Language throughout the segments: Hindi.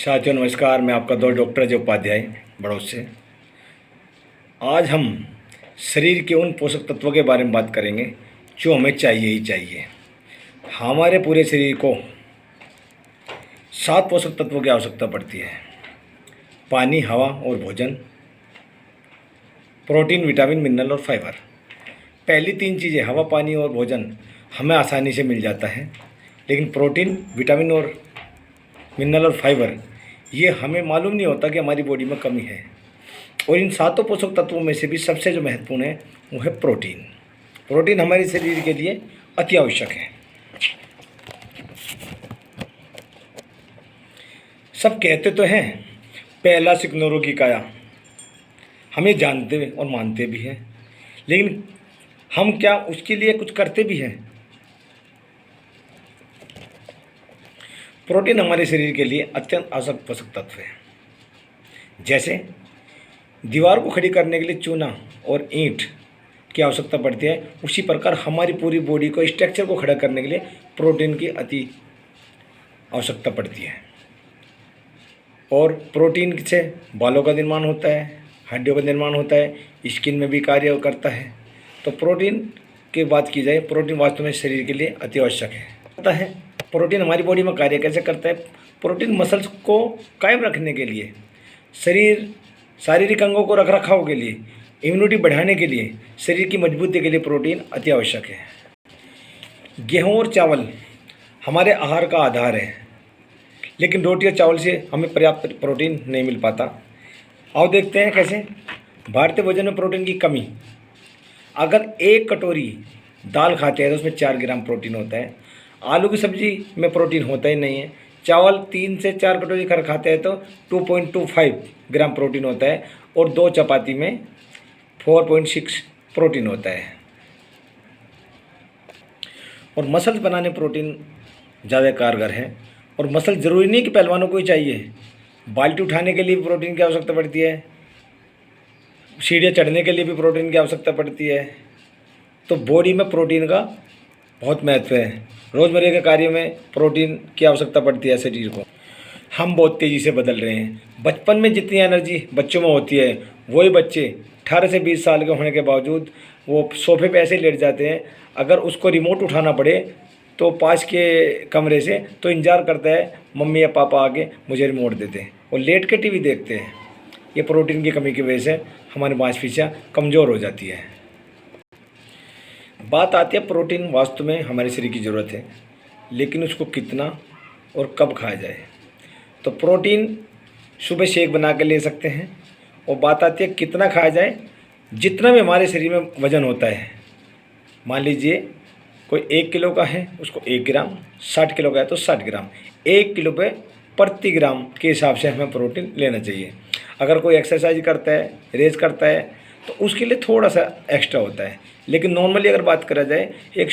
साथियों नमस्कार। मैं आपका दोस्त डॉक्टर अजय उपाध्याय बड़ौद से। आज हम शरीर के उन पोषक तत्वों के बारे में बात करेंगे जो हमें चाहिए ही चाहिए। हमारे पूरे शरीर को 7 पोषक तत्वों की आवश्यकता पड़ती है: पानी, हवा और भोजन, प्रोटीन, विटामिन, मिनरल और फाइबर। पहली 3 चीज़ें हवा, पानी और भोजन हमें आसानी से मिल जाता है, लेकिन प्रोटीन, विटामिन और मिनरल और फाइबर ये हमें मालूम नहीं होता कि हमारी बॉडी में कमी है। और इन 7 पोषक तत्वों में से भी सबसे जो महत्वपूर्ण है वो है प्रोटीन। प्रोटीन हमारे शरीर के लिए अति आवश्यक है। सब कहते तो हैं पहला सिख नौरों की काया, हमें जानते और मानते भी हैं, लेकिन हम क्या उसके लिए कुछ करते भी हैं? प्रोटीन हमारे शरीर के लिए अत्यंत आवश्यक पोषक तत्व है। जैसे दीवार को खड़ी करने के लिए चूना और ईंट की आवश्यकता पड़ती है, उसी प्रकार हमारी पूरी बॉडी को, स्ट्रक्चर को खड़ा करने के लिए प्रोटीन की अति आवश्यकता पड़ती है। और प्रोटीन से बालों का निर्माण होता है, हड्डियों का निर्माण होता है, स्किन में भी कार्य करता है। तो प्रोटीन की बात की जाए, प्रोटीन वास्तव में शरीर के लिए अति आवश्यक है। प्रोटीन हमारी बॉडी में कार्य कैसे करता है? प्रोटीन मसल्स को कायम रखने के लिए, शारीरिक अंगों को रख रखाव के लिए, इम्यूनिटी बढ़ाने के लिए, शरीर की मजबूती के लिए प्रोटीन अति आवश्यक है। गेहूँ और चावल हमारे आहार का आधार है, लेकिन रोटी और चावल से हमें पर्याप्त प्रोटीन नहीं मिल पाता। आओ देखते हैं कैसे। भारतीय भोजन में प्रोटीन की कमी। अगर 1 कटोरी दाल खाते हैं तो उसमें 4 ग्राम प्रोटीन होता है। आलू की सब्जी में प्रोटीन होता ही नहीं है। चावल 3 से 4 कटोरी खाते हैं तो 2.25 ग्राम प्रोटीन होता है, और 2 चपाती में 4.6 प्रोटीन होता है। और मसल्स बनाने प्रोटीन ज़्यादा कारगर है। और मसल ज़रूरी नहीं कि पहलवानों को ही चाहिए, बाल्टी उठाने के लिए भी प्रोटीन की आवश्यकता पड़ती है, सीढ़ियाँ चढ़ने के लिए भी प्रोटीन की आवश्यकता पड़ती है। तो बॉडी में प्रोटीन का बहुत महत्व है। रोज़मर्रा के कार्यों में प्रोटीन की आवश्यकता पड़ती है शरीर को। हम बहुत तेज़ी से बदल रहे हैं। बचपन में जितनी एनर्जी बच्चों में होती है, वही बच्चे 18 से 20 साल के होने के बावजूद वो सोफे पे ऐसे लेट जाते हैं। अगर उसको रिमोट उठाना पड़े तो पास के कमरे से तो इंतजार करता है मम्मी या पापा आके मुझे रिमोट दे दें, और लेट के टीवी देखते हैं। ये प्रोटीन की कमी की वजह से हमारी मांसपेशियाँ कमज़ोर हो जाती है। बात आती है प्रोटीन वास्तव में हमारे शरीर की ज़रूरत है, लेकिन उसको कितना और कब खाया जाए। तो प्रोटीन सुबह शेक बना के ले सकते हैं। और बात आती है कितना खाया जाए, जितना भी हमारे शरीर में वज़न होता है। मान लीजिए कोई 1 किलो का है, उसको 1 ग्राम, 60 किलो का है तो 60 ग्राम, 1 किलो पे प्रति ग्राम के हिसाब से हमें प्रोटीन लेना चाहिए। अगर कोई एक्सरसाइज करता है, रेस करता है, तो उसके लिए थोड़ा सा एक्स्ट्रा होता है। लेकिन नॉर्मली अगर बात करा जाए, एक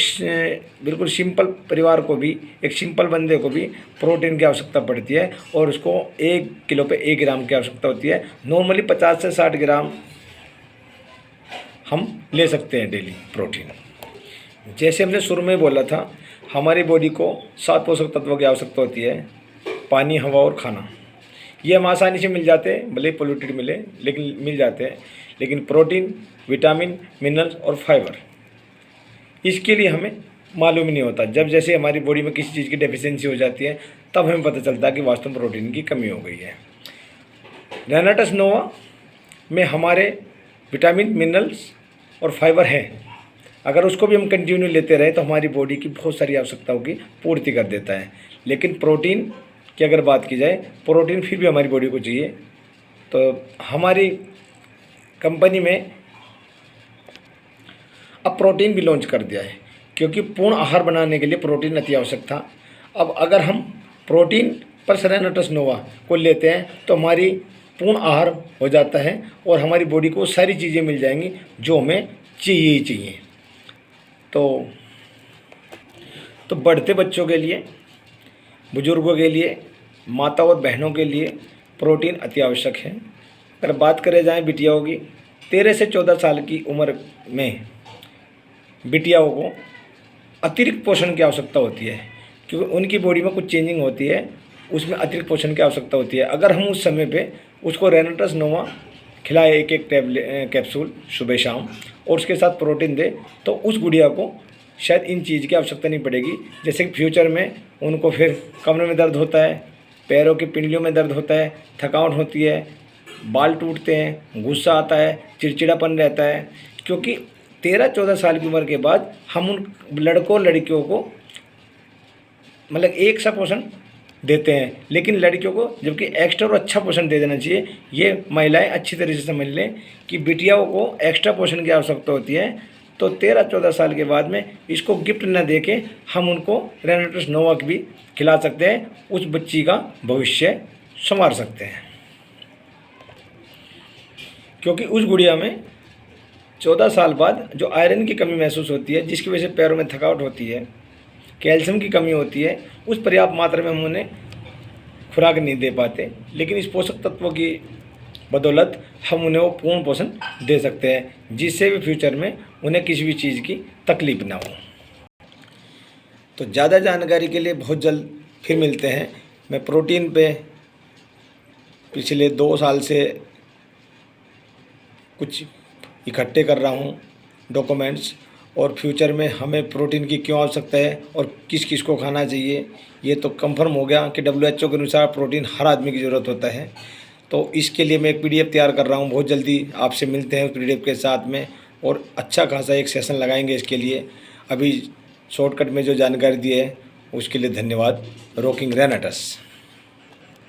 बिल्कुल सिंपल परिवार को भी, एक सिंपल बंदे को भी प्रोटीन की आवश्यकता पड़ती है, और उसको 1 किलो पे 1 ग्राम की आवश्यकता होती है। नॉर्मली 50 से 60 ग्राम हम ले सकते हैं डेली प्रोटीन। जैसे हमने शुरू में बोला था, हमारी बॉडी को 7 पोषक तत्वों की आवश्यकता होती है: पानी, हवा और खाना। ये हम आसानी से मिल जाते हैं, भले पोल्यूटेड मिले लेकिन मिल जाते हैं। लेकिन प्रोटीन, विटामिन, मिनरल्स और फाइबर, इसके लिए हमें मालूम ही नहीं होता। जब जैसे हमारी बॉडी में किसी चीज़ की डेफिशिएंसी हो जाती है, तब हमें पता चलता है कि वास्तव में प्रोटीन की कमी हो गई है। रेनाटस नोवा में हमारे विटामिन, मिनरल्स और फाइबर है। अगर उसको भी हम कंटिन्यू लेते रहे तो हमारी बॉडी की बहुत सारी आवश्यकताओं की पूर्ति कर देता है। लेकिन प्रोटीन की अगर बात की जाए, प्रोटीन फिर भी हमारी बॉडी को चाहिए। तो हमारी कंपनी में अब प्रोटीन भी लॉन्च कर दिया है, क्योंकि पूर्ण आहार बनाने के लिए प्रोटीन अति आवश्यक था। अब अगर हम प्रोटीन पर रेनाटस नोवा को लेते हैं तो हमारी पूर्ण आहार हो जाता है, और हमारी बॉडी को सारी चीज़ें मिल जाएंगी जो हमें चाहिए ही चाहिए। तो बढ़ते बच्चों के लिए, बुजुर्गों के लिए, माता और बहनों के लिए प्रोटीन अति आवश्यक है। अगर बात करें जाए बिटियाओं की, 13 से 14 साल की उम्र में बिटियाओं को अतिरिक्त पोषण की आवश्यकता होती है, क्योंकि उनकी बॉडी में कुछ चेंजिंग होती है उसमें अतिरिक्त पोषण की आवश्यकता होती है। अगर हम उस समय पे उसको रेनाटस नोवा खिलाए, एक एक कैप्सूल सुबह शाम, और उसके साथ प्रोटीन दे, तो उस गुड़िया को शायद इन चीज़ की आवश्यकता नहीं पड़ेगी। जैसे कि फ्यूचर में उनको फिर कमर में दर्द होता है, पैरों की पिंडलियों में दर्द होता है, थकावट होती है, बाल टूटते हैं, गुस्सा आता है, चिड़चिड़ापन रहता है, क्योंकि 13-14 साल की उम्र के बाद हम उन लड़कों लड़कियों को मतलब एक सा पोषण देते हैं, लेकिन लड़कियों को जबकि एक्स्ट्रा और अच्छा पोषण दे देना चाहिए। ये महिलाएं अच्छी तरह से समझ लें कि बिटियाओं को एक्स्ट्रा पोषण की आवश्यकता होती है, तो 13-14 साल के बाद में इसको गिफ्ट न दे के हम उनको रेनाटस नोवा भी खिला सकते हैं, उस बच्ची का भविष्य संवार सकते हैं। क्योंकि उस गुड़िया में 14 साल बाद जो आयरन की कमी महसूस होती है, जिसकी वजह से पैरों में थकावट होती है, कैल्शियम की कमी होती है, उस पर्याप्त मात्रा में हम उन्हें खुराक नहीं दे पाते, लेकिन इस पोषक तत्वों की बदौलत हम उन्हें वो पूर्ण पोषण दे सकते हैं, जिससे भी फ्यूचर में उन्हें किसी भी चीज़ की तकलीफ ना हो। तो ज़्यादा जानकारी के लिए बहुत जल्द फिर मिलते हैं। मैं प्रोटीन पे पिछले 2 साल से कुछ इकट्ठे कर रहा हूँ डॉक्यूमेंट्स, और फ्यूचर में हमें प्रोटीन की क्यों आवश्यकता है और किस किस को खाना चाहिए, ये तो कंफर्म हो गया कि WHO के अनुसार प्रोटीन हर आदमी की ज़रूरत होता है। तो इसके लिए मैं एक PDF तैयार कर रहा हूँ, बहुत जल्दी आपसे मिलते हैं उस PDF के साथ में, और अच्छा खासा एक सेशन लगाएंगे इसके लिए। अभी शॉर्टकट में जो जानकारी दी है उसके लिए धन्यवाद। रॉकिंग रेनाटस।